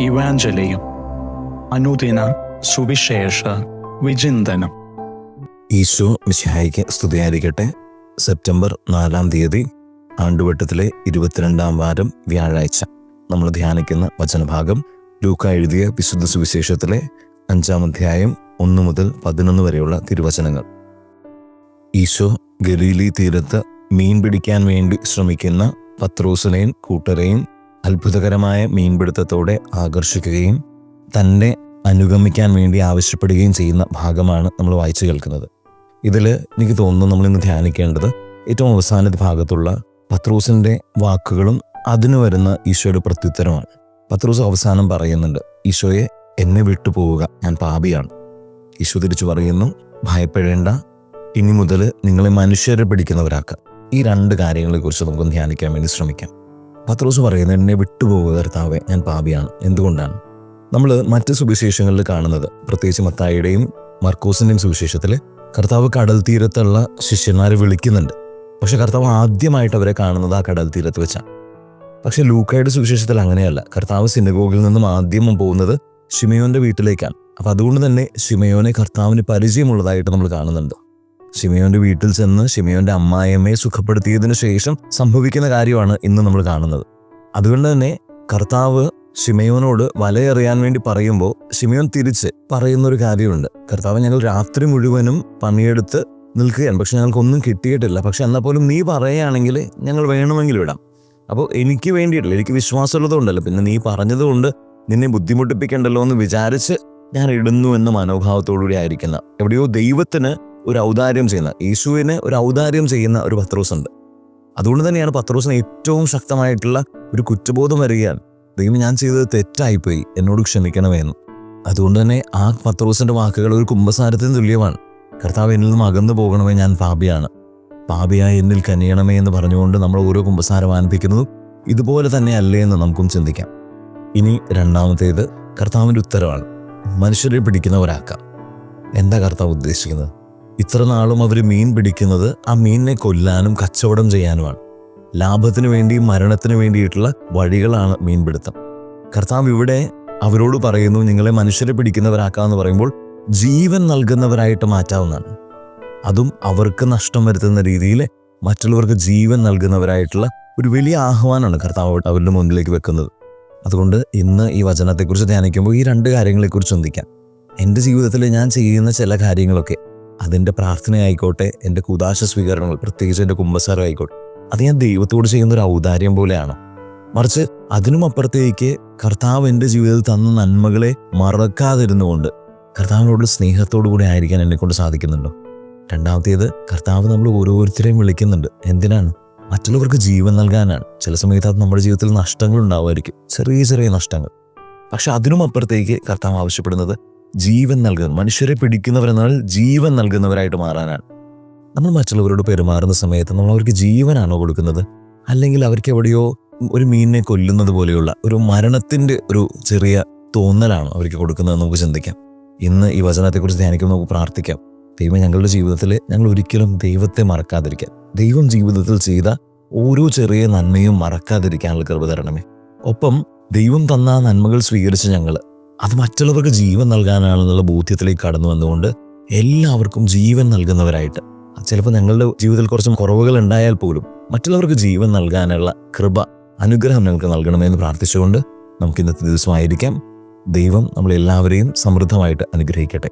ഇവാഞ്ചലിയും അനുദിന സുവിശേഷ വിചിന്തനം. ഈശോ മിശിഹായ്ക്ക് സ്തുതിയായിരിക്കട്ടെ. സെപ്റ്റംബർ 4 തീയതി, ആണ്ടുവട്ടത്തിലെ 22 വാരം, വ്യാഴാഴ്ച. നമ്മൾ ധ്യാനിക്കുന്ന വചനഭാഗം ലൂക്ക എഴുതിയ വിശുദ്ധ സുവിശേഷത്തിലെ 5 അധ്യായം 1 മുതൽ 11 വരെയുള്ള തിരുവചനങ്ങൾ. ഈശോ ഗലീലി തീരത്ത് മീൻ പിടിക്കാൻ വേണ്ടി ശ്രമിക്കുന്ന പത്രോസിനെയും കൂട്ടരെയും അത്ഭുതകരമായ മീൻപിടുത്തത്തോടെ ആകർഷിക്കുകയും തന്നെ അനുഗമിക്കാൻ വേണ്ടി ആവശ്യപ്പെടുകയും ചെയ്യുന്ന ഭാഗമാണ് നമ്മൾ വായിച്ചു കേൾക്കുന്നത്. ഇതിൽ എനിക്ക് തോന്നുന്നു നമ്മളിന്ന് ധ്യാനിക്കേണ്ടത് ഏറ്റവും അവസാനത്തെ ഭാഗത്തുള്ള പത്രോസിൻ്റെ വാക്കുകളും അതിന് വരുന്ന ഈശോയുടെ പ്രത്യുത്തരമാണ്. പത്രോസ് അവസാനം പറയുന്നുണ്ട്, ഈശോയെ, എന്നെ വിട്ടുപോവുക, ഞാൻ പാപിയാണ്. ഈശോ തിരിച്ചു പറയുന്നു, ഭയപ്പെടേണ്ട, ഇനി മുതൽ നിങ്ങളെ മനുഷ്യരെ പിടിക്കുന്നവരാക്കാം. ഈ 2 കാര്യങ്ങളെക്കുറിച്ച് നമുക്ക് ധ്യാനിക്കാൻ വേണ്ടി ശ്രമിക്കാം. പത്രോസ് പറയുന്നത്, എന്നെ വിട്ടുപോവുക കർത്താവേ, ഞാൻ പാപിയാണ്. എന്തുകൊണ്ടാണ്? നമ്മൾ മറ്റ് സുവിശേഷങ്ങളിൽ കാണുന്നത്, പ്രത്യേകിച്ച് മത്തായിയുടെയും മർക്കോസിൻ്റെയും സുവിശേഷത്തിൽ കർത്താവ് കടൽ തീരത്തുള്ള ശിഷ്യന്മാരെ വിളിക്കുന്നുണ്ട്. പക്ഷെ കർത്താവ് ആദ്യമായിട്ട് അവരെ കാണുന്നത് ആ കടൽ തീരത്ത് വെച്ചാണ്. പക്ഷെ ലൂക്കായുടെ സുവിശേഷത്തിൽ അങ്ങനെയല്ല. കർത്താവ് സിനഗോഗിൽ നിന്നും ആദ്യം പോകുന്നത് ശിമയോന്റെ വീട്ടിലേക്കാണ്. അപ്പം അതുകൊണ്ട് തന്നെ ശിമയോനെ കർത്താവിന് പരിചയമുള്ളതായിട്ട് നമ്മൾ കാണുന്നുണ്ട്. ശിമയോന്റെ വീട്ടിൽ ചെന്ന് ശിമയോന്റെ അമ്മായിയമ്മയെ സുഖപ്പെടുത്തിയതിനു ശേഷം സംഭവിക്കുന്ന കാര്യമാണ് ഇന്ന് നമ്മൾ കാണുന്നത്. അതുകൊണ്ട് തന്നെ കർത്താവ് ശിമയോനോട് വലയെറിയാൻ വേണ്ടി പറയുമ്പോൾ ശിമയോൻ തിരിച്ച് പറയുന്നൊരു കാര്യമുണ്ട്, കർത്താവ്, ഞങ്ങൾ രാത്രി മുഴുവനും പണിയെടുത്ത് നിൽക്കുകയാണ്, പക്ഷെ ഞങ്ങൾക്കൊന്നും കിട്ടിയിട്ടില്ല. പക്ഷെ എന്നാൽ പോലും നീ പറയുകയാണെങ്കിൽ ഞങ്ങൾ വേണമെങ്കിൽ വിടാം. അപ്പോൾ എനിക്ക് വേണ്ടിയിട്ടില്ല, എനിക്ക് വിശ്വാസമുള്ളതുകൊണ്ടല്ലോ, പിന്നെ നീ പറഞ്ഞതുകൊണ്ട് നിന്നെ ബുദ്ധിമുട്ടിപ്പിക്കണ്ടല്ലോ എന്ന് വിചാരിച്ച് ഞാൻ ഇടുന്നു എന്ന മനോഭാവത്തോടുകൂടി ആയിരിക്കുന്ന, എവിടെയോ ദൈവത്തിന് ഒരു ഔദാര്യം ചെയ്യുന്ന, യേശുവിന് ഒരു ഔദാര്യം ചെയ്യുന്ന ഒരു പത്രോസ് ഉണ്ട്. അതുകൊണ്ട് തന്നെയാണ് പത്രോസിന് ഏറ്റവും ശക്തമായിട്ടുള്ള ഒരു കുറ്റബോധം വരികയാണ്. ദൈവം, ഞാൻ ചെയ്തത് തെറ്റായിപ്പോയി, എന്നോട് ക്ഷമിക്കണമെന്ന്. അതുകൊണ്ട് തന്നെ ആ പത്രോസിന്റെ വാക്കുകൾ ഒരു കുമ്പസാരത്തിന് തുല്യമാണ്. കർത്താവ്, എന്നിൽ നിന്നും അകന്നു പോകണമേ, ഞാൻ പാപിയാണ്, പാപിയായി എന്നിൽ കനിയണമേ എന്ന് പറഞ്ഞുകൊണ്ട് നമ്മൾ ഓരോ കുമ്പസാരം ആരംഭിക്കുന്നതും ഇതുപോലെ തന്നെ അല്ലേ എന്ന് നമുക്കും ചിന്തിക്കാം. ഇനി 2ാമത്തേത് കർത്താവിൻ്റെ ഉത്തരവാണ്, മനുഷ്യരെ പിടിക്കുന്നവരാക്കാം. എന്താ കർത്താവ് ഉദ്ദേശിക്കുന്നത്? ഇത്ര നാളും അവർ മീൻ പിടിക്കുന്നത് ആ മീനിനെ കൊല്ലാനും കച്ചവടം ചെയ്യാനുമാണ്. ലാഭത്തിന് വേണ്ടി, മരണത്തിന് വേണ്ടിയിട്ടുള്ള വഴികളാണ് മീൻപിടുത്തം. കർത്താവ് ഇവിടെ അവരോട് പറയുന്നു, നിങ്ങളെ മനുഷ്യരെ പിടിക്കുന്നവരാക്കാമെന്ന് പറയുമ്പോൾ ജീവൻ നൽകുന്നവരായിട്ട് മാറ്റാവുന്നതാണ്. അതും അവർക്ക് നഷ്ടം വരുത്തുന്ന രീതിയിൽ മറ്റുള്ളവർക്ക് ജീവൻ നൽകുന്നവരായിട്ടുള്ള ഒരു വലിയ ആഹ്വാനമാണ് കർത്താവ് അവരുടെ മുന്നിലേക്ക് വെക്കുന്നത്. അതുകൊണ്ട് ഇന്ന് ഈ വചനത്തെക്കുറിച്ച് ധ്യാനിക്കുമ്പോൾ ഈ 2 കാര്യങ്ങളെക്കുറിച്ച് ചിന്തിക്കാം. എൻ്റെ ജീവിതത്തിൽ ഞാൻ ചെയ്യുന്ന ചില കാര്യങ്ങളൊക്കെ, അതിൻ്റെ പ്രാർത്ഥനയായിക്കോട്ടെ, എൻ്റെ കുദാശ സ്വീകരണങ്ങൾ, പ്രത്യേകിച്ച് എൻ്റെ കുമ്പസാരം ആയിക്കോട്ടെ, അത് ഞാൻ ദൈവത്തോട് ചെയ്യുന്നൊരു ഔദാര്യം പോലെയാണ്. മറിച്ച് അതിനും അപ്പുറത്തേക്ക് കർത്താവ് എൻ്റെ ജീവിതത്തിൽ തന്ന നന്മകളെ മറക്കാതിരുന്നുകൊണ്ട് കർത്താവിനോട് സ്നേഹത്തോടു കൂടി ആയിരിക്കാൻ എന്നെക്കൊണ്ട് സാധിക്കുന്നുണ്ടോ? 2ാമത്തേത്, കർത്താവ് നമ്മൾ ഓരോരുത്തരെയും വിളിക്കുന്നുണ്ട്. എന്തിനാണ്? മറ്റുള്ളവർക്ക് ജീവൻ നൽകാനാണ്. ചില സമയത്ത് അത് നമ്മുടെ ജീവിതത്തിൽ നഷ്ടങ്ങൾ ഉണ്ടാവുമായിരിക്കും, ചെറിയ ചെറിയ നഷ്ടങ്ങൾ. പക്ഷെ അതിനും അപ്പുറത്തേക്ക് കർത്താവ് ആവശ്യപ്പെടുന്നത് ജീവൻ നൽകുന്നത്, മനുഷ്യരെ പിടിക്കുന്നവരെന്നാൽ ജീവൻ നൽകുന്നവരായിട്ട് മാറാനാണ്. നമ്മൾ മറ്റുള്ളവരോട് പെരുമാറുന്ന സമയത്ത് നമ്മൾ അവർക്ക് ജീവനാണോ കൊടുക്കുന്നത്, അല്ലെങ്കിൽ അവർക്ക് എവിടെയോ ഒരു മീനിനെ കൊല്ലുന്നത് പോലെയുള്ള ഒരു മരണത്തിൻ്റെ ഒരു ചെറിയ തോന്നലാണോ അവർക്ക് കൊടുക്കുന്നത്? നമുക്ക് ചിന്തിക്കാം. ഇന്ന് ഈ വചനത്തെക്കുറിച്ച് ധ്യാനിക്കുമ്പോൾ നമുക്ക് പ്രാർത്ഥിക്കാം, ദൈവം, ഞങ്ങളുടെ ജീവിതത്തിൽ ഞങ്ങൾ ഒരിക്കലും ദൈവത്തെ മറക്കാതിരിക്കാൻ, ദൈവം ജീവിതത്തിൽ ചെയ്ത ഓരോ ചെറിയ നന്മയും മറക്കാതിരിക്കാനുള്ള കൃപ തരണമേ. ഒപ്പം ദൈവം തന്ന നന്മകൾ സ്വീകരിച്ച് ഞങ്ങൾ അത് മറ്റുള്ളവർക്ക് ജീവൻ നൽകാനാണെന്നുള്ള ബോധ്യത്തിലേക്ക് കടന്നു വന്നുകൊണ്ട് എല്ലാവർക്കും ജീവൻ നൽകുന്നവരായിട്ട്, ചിലപ്പോൾ ഞങ്ങളുടെ ജീവിതത്തിൽ കുറച്ചും കുറവുകൾ ഉണ്ടായാൽ പോലും മറ്റുള്ളവർക്ക് ജീവൻ നൽകാനുള്ള കൃപ, അനുഗ്രഹം ഞങ്ങൾക്ക് നൽകണമെന്ന് പ്രാർത്ഥിച്ചുകൊണ്ട് നമുക്ക് ഇന്നത്തെ ദിവസമായിരിക്കാം. ദൈവം നമ്മളെല്ലാവരെയും സമൃദ്ധമായിട്ട് അനുഗ്രഹിക്കട്ടെ.